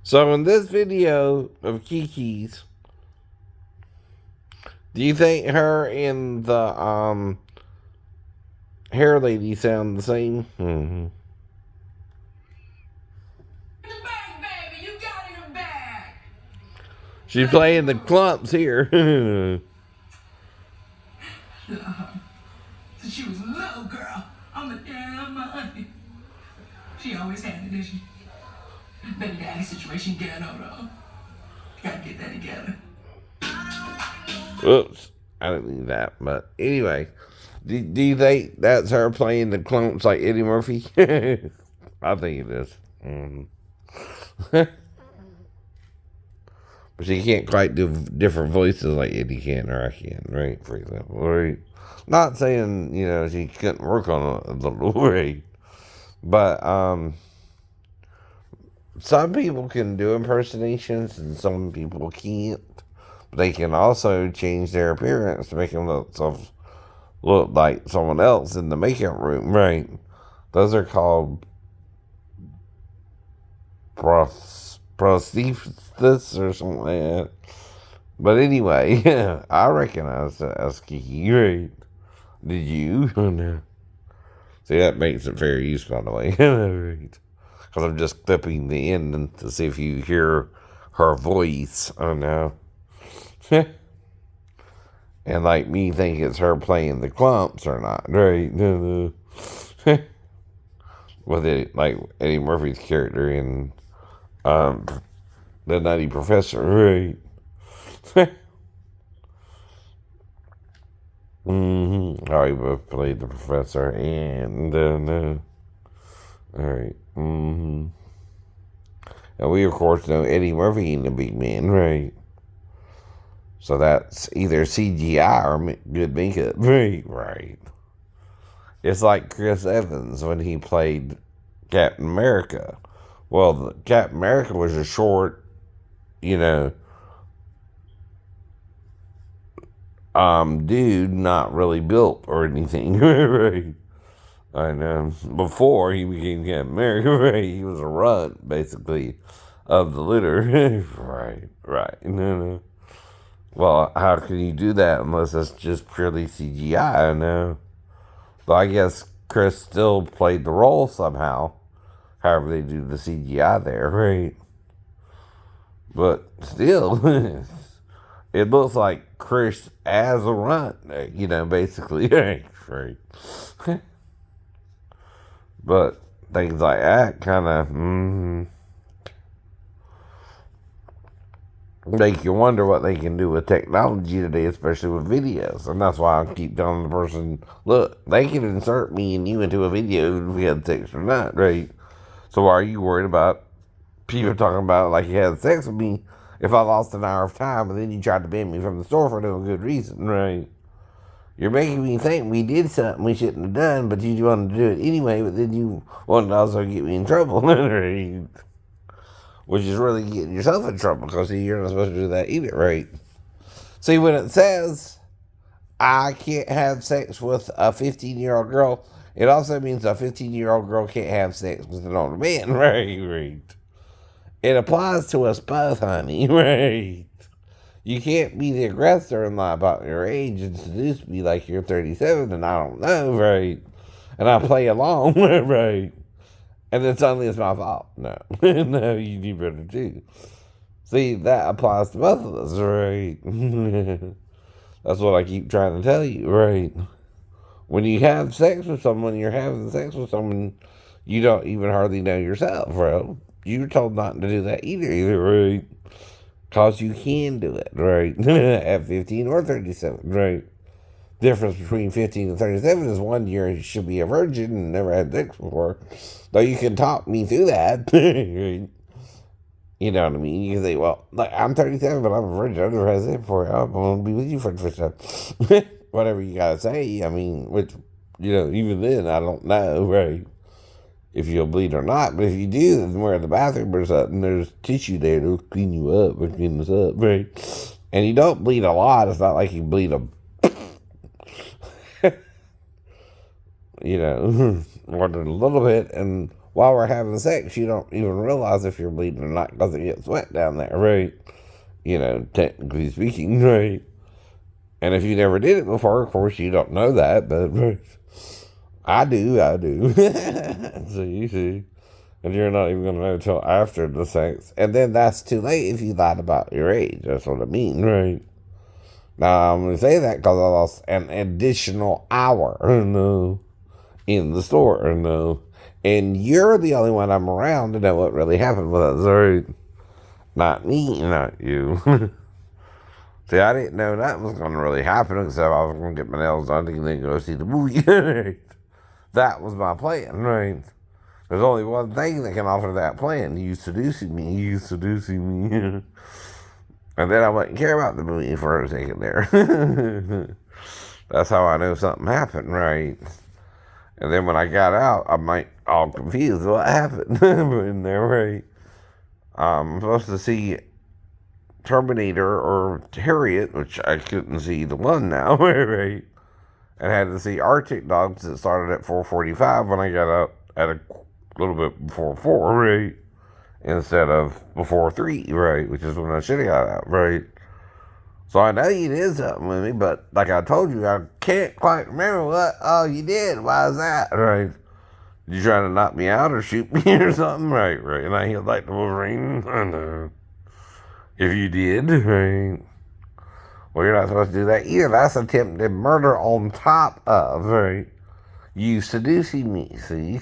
So in this video of Kiki's, do you think her and the hair lady sound the same? Mm-hmm. She's playing the Clumps here. Since she was a little girl, I'm a damn honey. She always had it, didn't she? Baby daddy situation ghetto though. Gotta get that together. Oops, I didn't mean that. But anyway, do you think that's her playing the Clumps like Eddie Murphy? I think it is. Mm-hmm. But she can't quite do different voices like Eddie can or I can, right? For example, right? Not saying she couldn't work on a little, right? But some people can do impersonations and some people can't. But they can also change their appearance to make them look like someone else in the makeup room, right? Those are called prosthesis or something like that. But anyway, I recognize that as Kiki, right? Did you? No. See, that makes it fair use, by the way. Right. Because I'm just clipping the end to see if you hear her voice. Oh, no. And like me think it's her playing the Clumps or not, right? With it, like Eddie Murphy's character in um, The Nutty Professor, right? How he both played the professor and all right. And we of course know Eddie Murphy ain't a big man, right? So that's either CGI or good makeup, right? Right. It's like Chris Evans when he played Captain America. Well, Captain America was a short, you know, dude, not really built or anything, right? And before he became Captain America, right, he was a runt, basically, of the litter. Right, right. No. Well, how can you do that unless it's just purely CGI? No. But I guess Chris still played the role somehow. However, they do the CGI there, right? But still, it looks like Chris as a runt, basically. Right. But things like that kind of make you wonder what they can do with technology today, especially with videos. And that's why I keep telling the person, look, they can insert me and you into a video if we had sex or not, right? So why are you worried about people talking about it like you had sex with me if I lost an hour of time and then you tried to ban me from the store for no good reason, right? You're making me think we did something we shouldn't have done, but you wanted to do it anyway, but then you wanted to also get me in trouble, right? Which is really getting yourself in trouble because you're not supposed to do that either, right? See, when it says I can't have sex with a 15-year-old girl, it also means a 15-year-old girl can't have sex with an older man, right? Right. It applies to us both, honey, right? You can't be the aggressor and lie about your age and seduce me like you're 37 and I don't know, right? And I play along, right? And then suddenly it's my fault. No. No, you do better too. See, that applies to both of us, right? That's what I keep trying to tell you, right? When you have sex with someone, you're having sex with someone you don't even hardly know yourself, bro. You're told not to do that either, right? Because you can do it, right? At 15 or 37, right? Difference between 15 and 37 is 1 year you should be a virgin and never had sex before. Though you can talk me through that. Right? You know what I mean? You can say, well, like, I'm 37, but I'm a virgin. I've never had sex before. I'm going to be with you for the first time. Whatever you got to say. I mean, which, even then, I don't know, right? If you'll bleed or not. But if you do, then we're in the bathroom or something. There's tissue there to clean you up or clean us up, right? And you don't bleed a lot. It's not like you bleed a, more than a little bit. And while we're having sex, you don't even realize if you're bleeding or not because it gets wet down there, right? You know, technically speaking, right? And if you never did it before, of course, you don't know that, but I do. See. And you're not even going to know until after the sex. And then that's too late if you lied about your age. That's what I mean, right? Now, I'm going to say that because I lost an additional hour, in the store, And you're the only one I'm around to know what really happened with us, right? Not me, not you. See, I didn't know that was going to really happen, except I was going to get my nails done and then go see the movie. That was my plan, right? There's only one thing that can alter that plan. You seducing me. And then I wouldn't care about the movie for a second there. That's how I know something happened, right? And then when I got out, I might all confused what happened in there, right? I'm supposed to see Terminator or Harriet, which I couldn't see the one now, right? And had to see Arctic Dogs that started at 4:45 when I got out at a little bit before 4, right? Instead of before 3, right? Which is when I should have got out, right? So I know you did something with me, but like I told you, I can't quite remember what all you did. Why is that, right? You trying to knock me out or shoot me or something, right? And I healed like the Wolverine. I know. If you did, right? Well, you're not supposed to do that either. That's attempted murder on top of, right? You seducing me, see.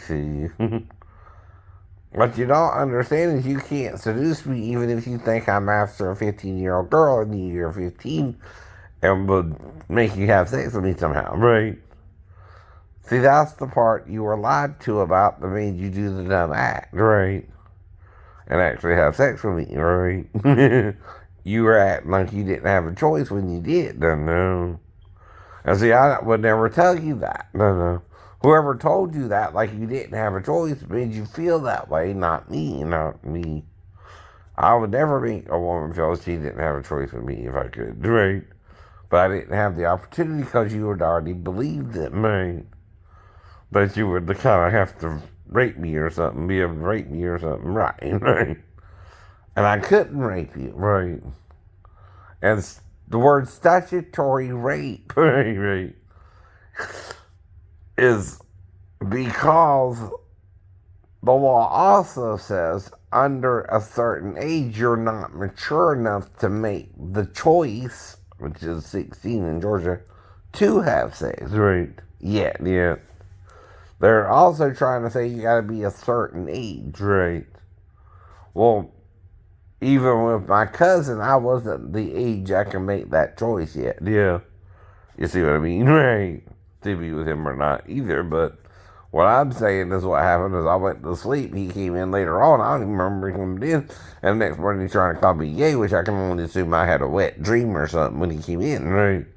What you don't understand is you can't seduce me even if you think I'm after a 15-year-old girl in the year 15 and would make you have sex with me somehow, right? See, that's the part you were lied to about that made you do the dumb act, right? And actually have sex with me, right? You were acting like you didn't have a choice when you did, no. And see, I would never tell you that, no. Whoever told you that, like you didn't have a choice, made you feel that way, not me. I would never make a woman feel she didn't have a choice with me if I could, right? But I didn't have the opportunity because you had already believed it, right? But you would kind of have to rape me or something, be able to rape me or something, right? And I couldn't rape you, right? And the word statutory rape, right, is because the law also says under a certain age you're not mature enough to make the choice, which is 16 in Georgia, to have sex, right? Yeah. They're also trying to say you gotta be a certain age, right? Well, even with my cousin, I wasn't the age I can make that choice yet. Yeah. You see what I mean? Right. To be with him or not either, but what I'm saying is what happened is I went to sleep. He came in later on. I don't even remember him coming in. And the next morning he's trying to call me gay, which I can only assume I had a wet dream or something when he came in, right?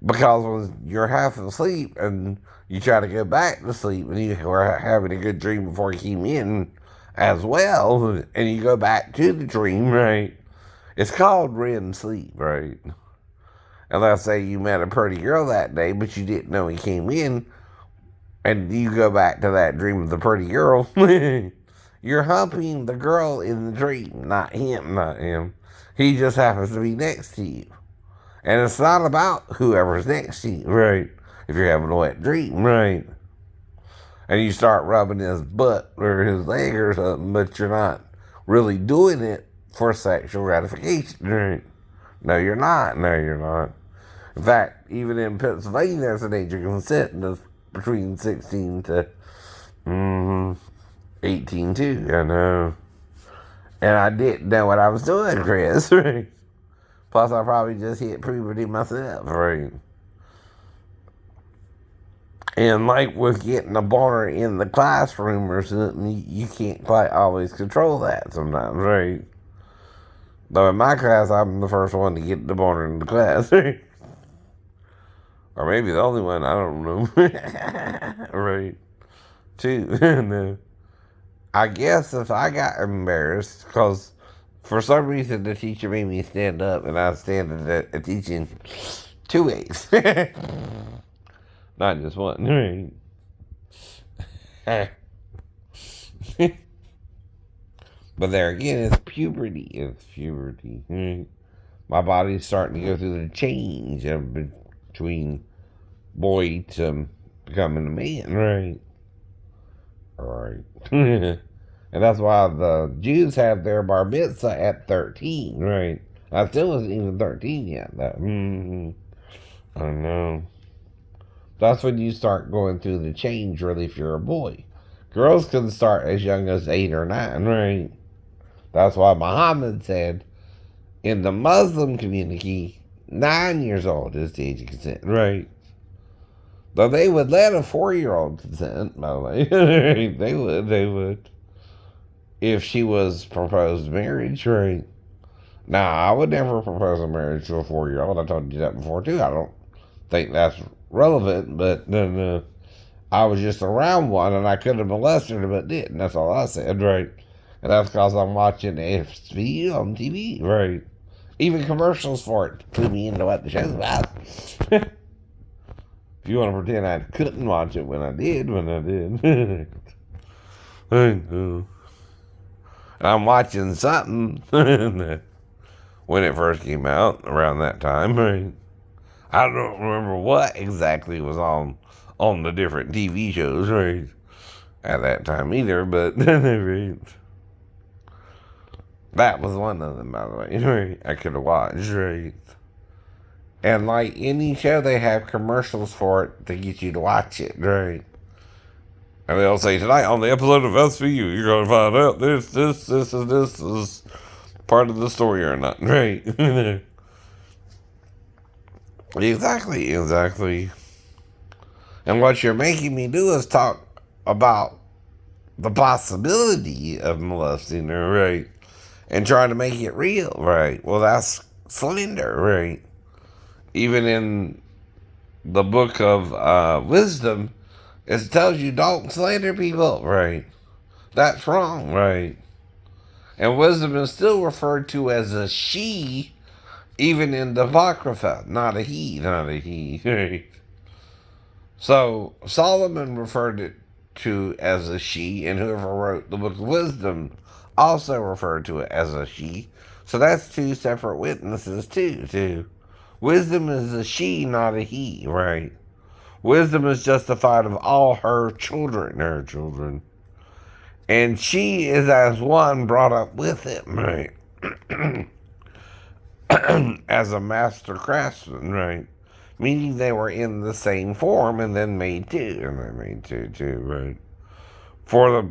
Because when you're half asleep and you try to go back to sleep and you were having a good dream before he came in as well, and you go back to the dream, right? It's called REM sleep, right? And let's say you met a pretty girl that day, but you didn't know he came in, and you go back to that dream of the pretty girl. You're humping the girl in the dream, not him. He just happens to be next to you. And it's not about whoever's next to you, right? If you're having a wet dream, right? And you start rubbing his butt or his leg or something, but you're not really doing it for sexual gratification, right? No, you're not. In fact, even in Pennsylvania, there's an age of consent that's between 16 to 18 too, I know. And I didn't know what I was doing, Chris, right? Plus, I probably just hit puberty myself, right? And like with getting a boner in the classroom or something, you can't quite always control that sometimes, right? Though in my class, I'm the first one to get the boner in the class, right? Or maybe the only one, I don't know. Right? Two. No. I guess if I got embarrassed, because for some reason the teacher made me stand up, and I stand at teaching 2 ways. Not just one, right? But there again, it's puberty. It's puberty. My body's starting to go through the change of between boy to becoming a man, right? Right. And that's why the Jews have their bar mitzvah at 13, right? I still wasn't even 13 yet, though. I know. That's when you start going through the change, really, if you're a boy. Girls can start as young as 8 or 9, right? That's why Muhammad said in the Muslim community, 9 years old is the age of consent, right? Though they would let a 4-year-old consent, by the way. They would. If she was proposed marriage, right? Now, I would never propose a marriage to a 4-year-old. I told you that before, too. I don't think that's relevant, but then I was just around one and I could have molested her, but didn't. That's all I said, right? And that's because I'm watching FSV on TV, right? Even commercials for it clue me into what the show's about. If you want to pretend I couldn't watch it when I did. I know. I'm watching something when it first came out around that time, right? I don't remember what exactly was on the different TV shows, right? At that time either, but right. That was one of them, by the way, right? I could have watched, right? And like any show, they have commercials for it to get you to watch it, right? And they'll say, tonight on the episode of SVU, you're going to find out this is part of the story or not, right? Exactly. And what you're making me do is talk about the possibility of molesting her, right? And trying to make it real, right? Well, that's slander, right? Even in the book of wisdom, it tells you don't slander people, right? That's wrong, right? And wisdom is still referred to as a she, even in the Apocrypha, not a he, right? So Solomon referred it to as a she, and whoever wrote the book of wisdom also referred to it as a she. So that's two separate witnesses too. Wisdom is a she, not a he, right? Wisdom is justified of all her children. And she is as one brought up with him, right? As a master craftsman, right? Meaning they were in the same form and then made two, and they made two too, right? For the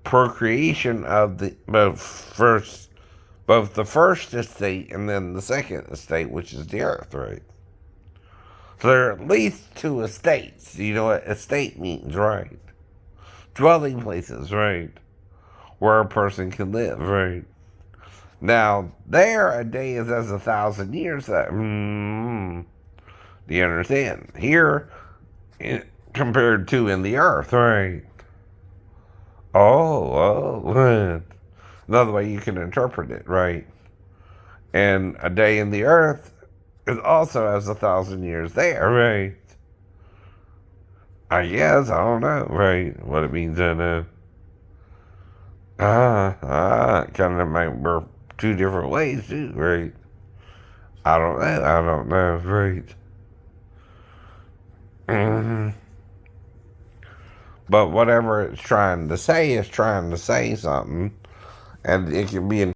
procreation of both the first estate and then the second estate, which is the earth, right? So there are at least two estates. You know what estate means, right? Dwelling places, right? Where a person can live, right? Now, there, a day is as 1,000 years. Do you understand? Here, compared to in the earth, right? Oh, another way you can interpret it, right? And a day in the earth is also as 1,000 years there, right? I guess, I don't know, right? What it means in kind of might work two different ways too, right? I don't know, right? hmm But whatever it's trying to say is trying to say something, and it can be